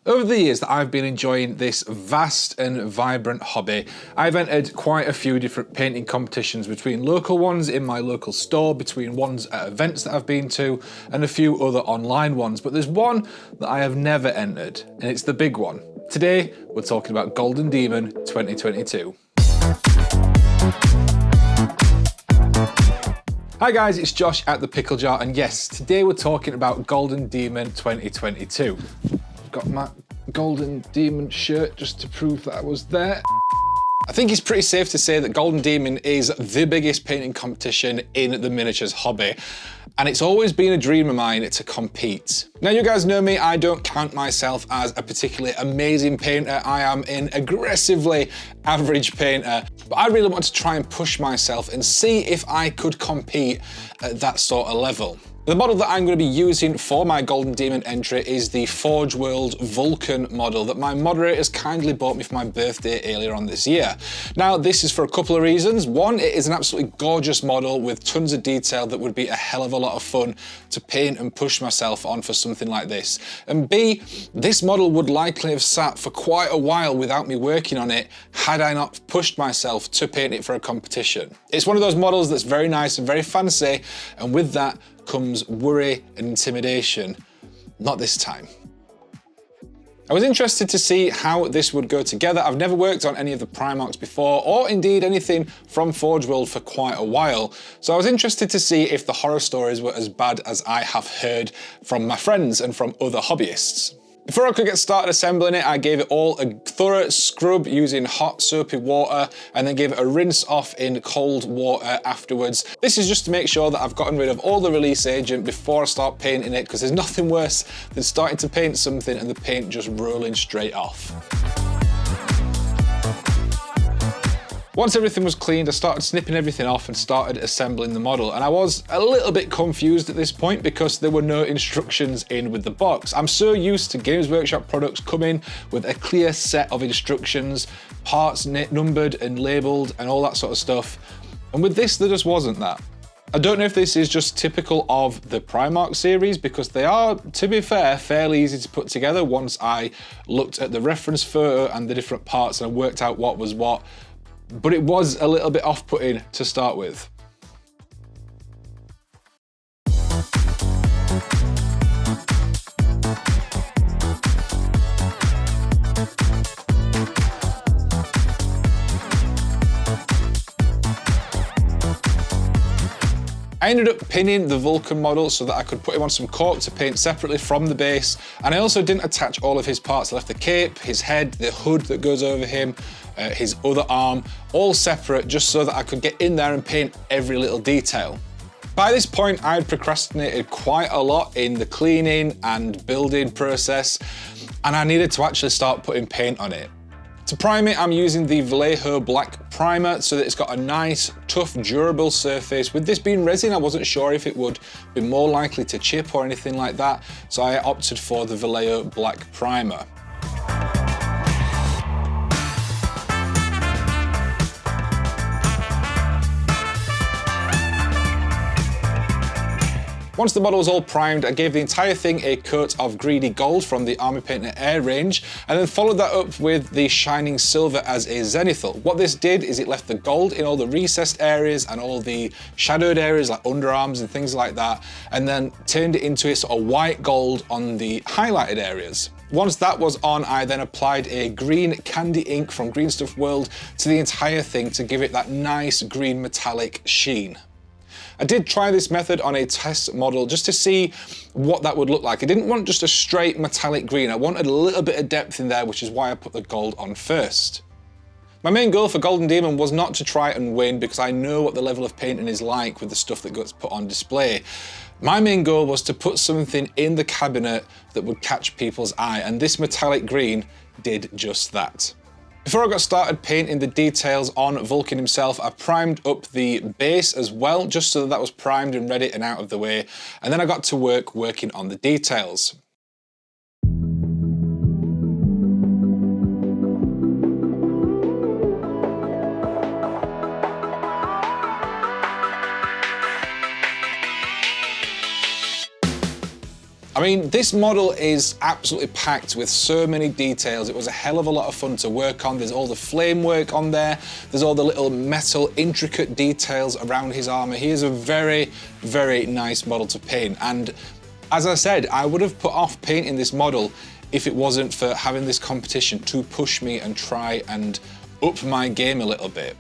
Over the years that I've been enjoying this vast and vibrant hobby, I've entered quite a few different painting competitions, between local ones in my local store, between ones at events that I've been to, and a few other online ones. But there's one that I have never entered, and it's the big one. Today, we're talking about Golden Demon 2022. Hi guys, it's Josh at the Pickle Jar, and yes, today we're talking about Golden Demon 2022. Got my Golden Demon shirt just to prove that I was there. I think it's pretty safe to say that Golden Demon is the biggest painting competition in the miniatures hobby. And it's always been a dream of mine to compete. Now, you guys know me, I don't count myself as a particularly amazing painter. I am an aggressively average painter, but I really want to try and push myself and see if I could compete at that sort of level. The model that I'm going to be using for my Golden Demon entry is the Forge World Vulcan model that my moderators kindly bought me for my birthday earlier on this year. Now, this is for a couple of reasons. One, it is an absolutely gorgeous model with tons of detail that would be a hell of a lot of fun to paint and push myself on for something like this. And B, this model would likely have sat for quite a while without me working on it had I not pushed myself to paint it for a competition. It's one of those models that's very nice and very fancy, and with that comes worry and intimidation. Not this time. I was interested to see how this would go together. I've never worked on any of the Primarchs before, or indeed anything from Forge World for quite a while. So I was interested to see if the horror stories were as bad as I have heard from my friends and from other hobbyists. Before I could get started assembling it, I gave it all a thorough scrub using hot soapy water, and then gave it a rinse off in cold water afterwards. This is just to make sure that I've gotten rid of all the release agent before I start painting it, because there's nothing worse than starting to paint something and the paint just rolling straight off. Once everything was cleaned, I started snipping everything off and started assembling the model. And I was a little bit confused at this point because there were no instructions in with the box. I'm so used to Games Workshop products coming with a clear set of instructions, parts numbered and labeled and all that sort of stuff. And with this, there just wasn't that. I don't know if this is just typical of the Primarch series, because they are, to be fair, fairly easy to put together once I looked at the reference photo and the different parts and I worked out what was what. But it was a little bit off-putting to start with. I ended up pinning the Vulcan model so that I could put him on some cork to paint separately from the base, and I also didn't attach all of his parts. I left the cape, his head, the hood that goes over him, his other arm, all separate, just so that I could get in there and paint every little detail. By this point, I had procrastinated quite a lot in the cleaning and building process, and I needed to actually start putting paint on it. To prime it, I'm using the Vallejo Black Primer so that it's got a nice, tough, durable surface. With this being resin, I wasn't sure if it would be more likely to chip or anything like that, so I opted for the Vallejo Black Primer. Once the model was all primed, I gave the entire thing a coat of Greedy Gold from the Army Painter Air range, and then followed that up with the Shining Silver as a zenithal. What this did is it left the gold in all the recessed areas and all the shadowed areas like underarms and things like that, and then turned it into a sort of white gold on the highlighted areas. Once that was on, I then applied a green candy ink from Green Stuff World to the entire thing to give it that nice green metallic sheen. I did try this method on a test model just to see what that would look like. I didn't want just a straight metallic green. I wanted a little bit of depth in there, which is why I put the gold on first. My main goal for Golden Demon was not to try and win, because I know what the level of painting is like with the stuff that gets put on display. My main goal was to put something in the cabinet that would catch people's eye, and this metallic green did just that. Before I got started painting the details on Vulcan himself, I primed up the base as well, just so that that was primed and ready and out of the way, and then I got to work working on the details. I'm mean, this model is absolutely packed with so many details. It was a hell of a lot of fun to work on. There's all the flame work on there. There's all the little metal intricate details around his armor. He is a very, very nice model to paint. And as I said, I would have put off painting this model if it wasn't for having this competition to push me and try and up my game a little bit.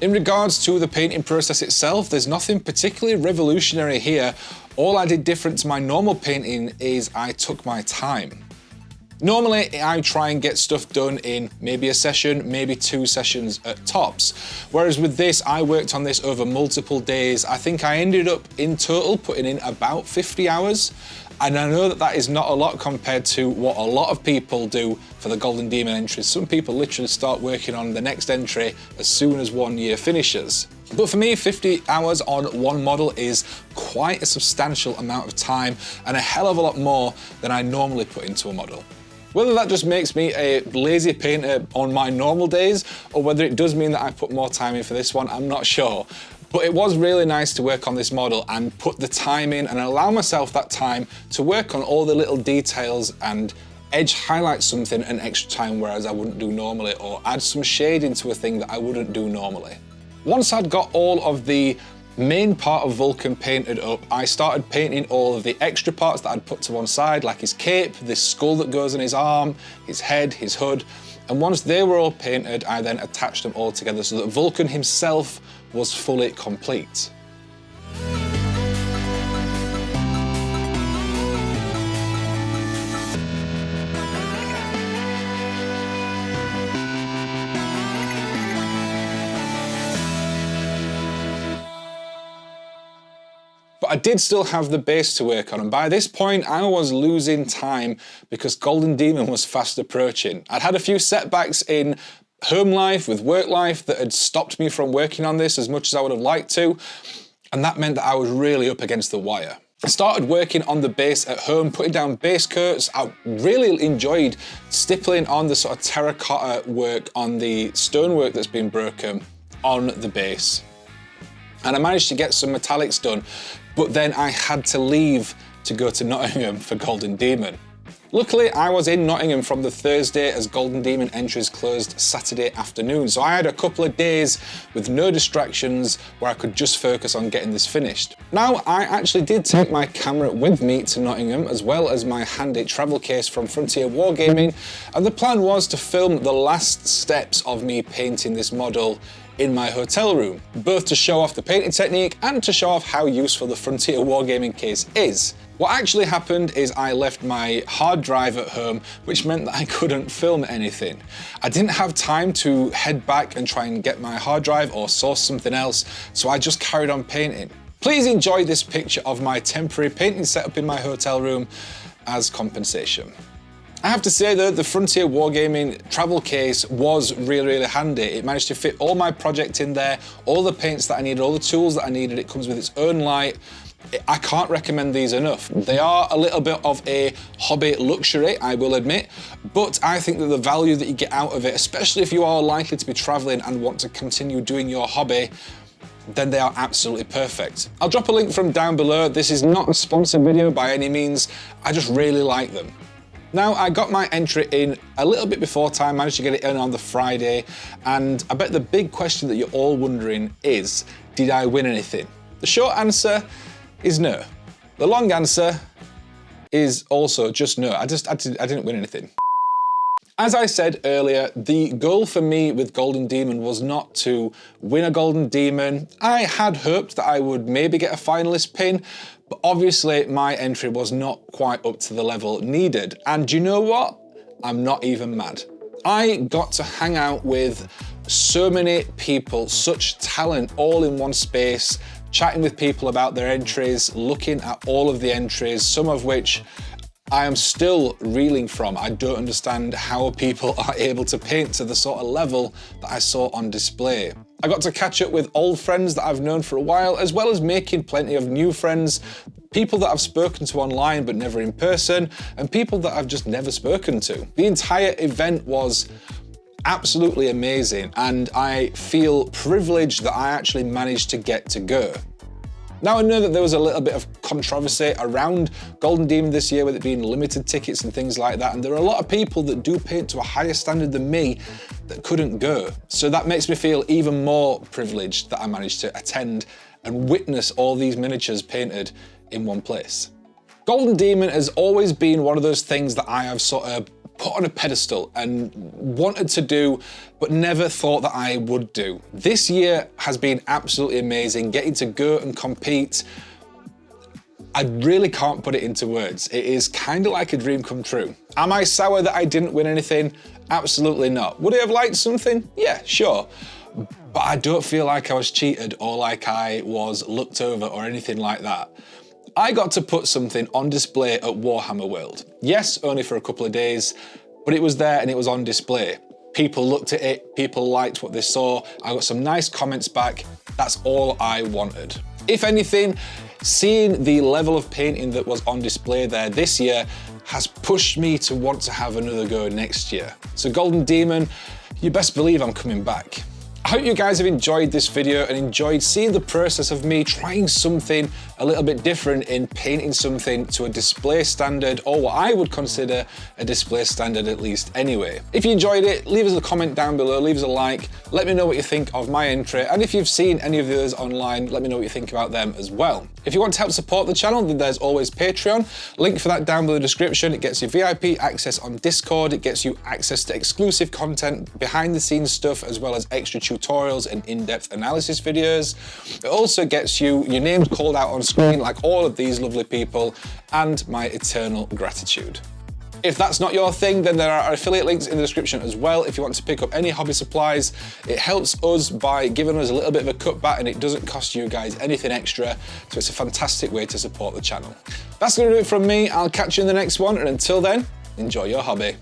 In regards to the painting process itself, there's nothing particularly revolutionary here. All I did different to my normal painting is I took my time. Normally, I try and get stuff done in maybe a session, maybe 2 sessions at tops. Whereas with this, I worked on this over multiple days. I think I ended up in total putting in about 50 hours. And I know that that is not a lot compared to what a lot of people do for the Golden Demon entries. Some people literally start working on the next entry as soon as 1 year finishes. But for me, 50 hours on one model is quite a substantial amount of time and a hell of a lot more than I normally put into a model. Whether that just makes me a lazy painter on my normal days, or whether it does mean that I put more time in for this one, I'm not sure. But it was really nice to work on this model and put the time in and allow myself that time to work on all the little details and edge highlight something an extra time, whereas I wouldn't do normally, or add some shade into a thing that I wouldn't do normally. Once I'd got all of the main part of Vulcan painted up, I started painting all of the extra parts that I'd put to one side, like his cape, this skull that goes on his arm, his head, his hood. And once they were all painted, I then attached them all together so that Vulcan himself was fully complete. But I did still have the base to work on, and by this point I was losing time because Golden Demon was fast approaching. I'd had a few setbacks in home life, with work life, that had stopped me from working on this as much as I would have liked to, and that meant that I was really up against the wire. I started working on the base at home, putting down base coats. I really enjoyed stippling on the sort of terracotta work on the stonework that's been broken on the base. And I managed to get some metallics done, but then I had to leave to go to Nottingham for Golden Demon. Luckily, I was in Nottingham from the Thursday as Golden Demon entries closed Saturday afternoon, so I had a couple of days with no distractions where I could just focus on getting this finished. Now, I actually did take my camera with me to Nottingham, as well as my handy travel case from Frontier Wargaming, and the plan was to film the last steps of me painting this model in my hotel room, both to show off the painting technique and to show off how useful the Frontier Wargaming case is. What actually happened is I left my hard drive at home, which meant that I couldn't film anything. I didn't have time to head back and try and get my hard drive or source something else, so I just carried on painting. Please enjoy this picture of my temporary painting setup in my hotel room as compensation. I have to say though, the Frontier Wargaming travel case was really, really handy. It managed to fit all my project in there, all the paints that I needed, all the tools that I needed. It comes with its own light. I can't recommend these enough. They are a little bit of a hobby luxury, I will admit, but I think that the value that you get out of it, especially if you are likely to be traveling and want to continue doing your hobby, then they are absolutely perfect. I'll drop a link from down below. This is not a sponsored video by any means. I just really like them. Now, I got my entry in a little bit before time, managed to get it in on the Friday, and I bet the big question that you're all wondering is, did I win anything? The short answer is no. The long answer is also just no. I didn't win anything. As I said earlier, the goal for me with Golden Demon was not to win a Golden Demon. I had hoped that I would maybe get a finalist pin, but obviously my entry was not quite up to the level needed. And do you know what? I'm not even mad. I got to hang out with so many people, such talent all in one space, chatting with people about their entries, looking at all of the entries, some of which I am still reeling from. I don't understand how people are able to paint to the sort of level that I saw on display. I got to catch up with old friends that I've known for a while, as well as making plenty of new friends, people that I've spoken to online but never in person, and people that I've just never spoken to. The entire event was absolutely amazing, and I feel privileged that I actually managed to get to go. Now I know that there was a little bit of controversy around Golden Demon this year with it being limited tickets and things like that, and there are a lot of people that do paint to a higher standard than me that couldn't go. So that makes me feel even more privileged that I managed to attend and witness all these miniatures painted in one place. Golden Demon has always been one of those things that I have sort of put on a pedestal and wanted to do, but never thought that I would do. This year has been absolutely amazing, getting to go and compete. I really can't put it into words. It is kind of like a dream come true. Am I sour that I didn't win anything? Absolutely not. Would I have liked something? Yeah, sure. But I don't feel like I was cheated or like I was looked over or anything like that. I got to put something on display at Warhammer World. Yes, only for a couple of days, but it was there and it was on display. People looked at it, people liked what they saw, I got some nice comments back. That's all I wanted. If anything, seeing the level of painting that was on display there this year has pushed me to want to have another go next year. So Golden Demon, you best believe I'm coming back. I hope you guys have enjoyed this video and enjoyed seeing the process of me trying something a little bit different in painting something to a display standard, or what I would consider a display standard at least anyway. If you enjoyed it, leave us a comment down below, leave us a like, let me know what you think of my entry, and if you've seen any of the others online, let me know what you think about them as well. If you want to help support the channel, then there's always Patreon. Link for that down below in the description. It gets you VIP access on Discord, it gets you access to exclusive content, behind the scenes stuff, as well as extra tutorials and in-depth analysis videos. It also gets you your names called out on screen like all of these lovely people, and my eternal gratitude. If that's not your thing, then there are affiliate links in the description as well if you want to pick up any hobby supplies. It helps us by giving us a little bit of a cutback and it doesn't cost you guys anything extra, so it's a fantastic way to support the channel. That's going to do it from me. I'll catch you in the next one, and until then, enjoy your hobby.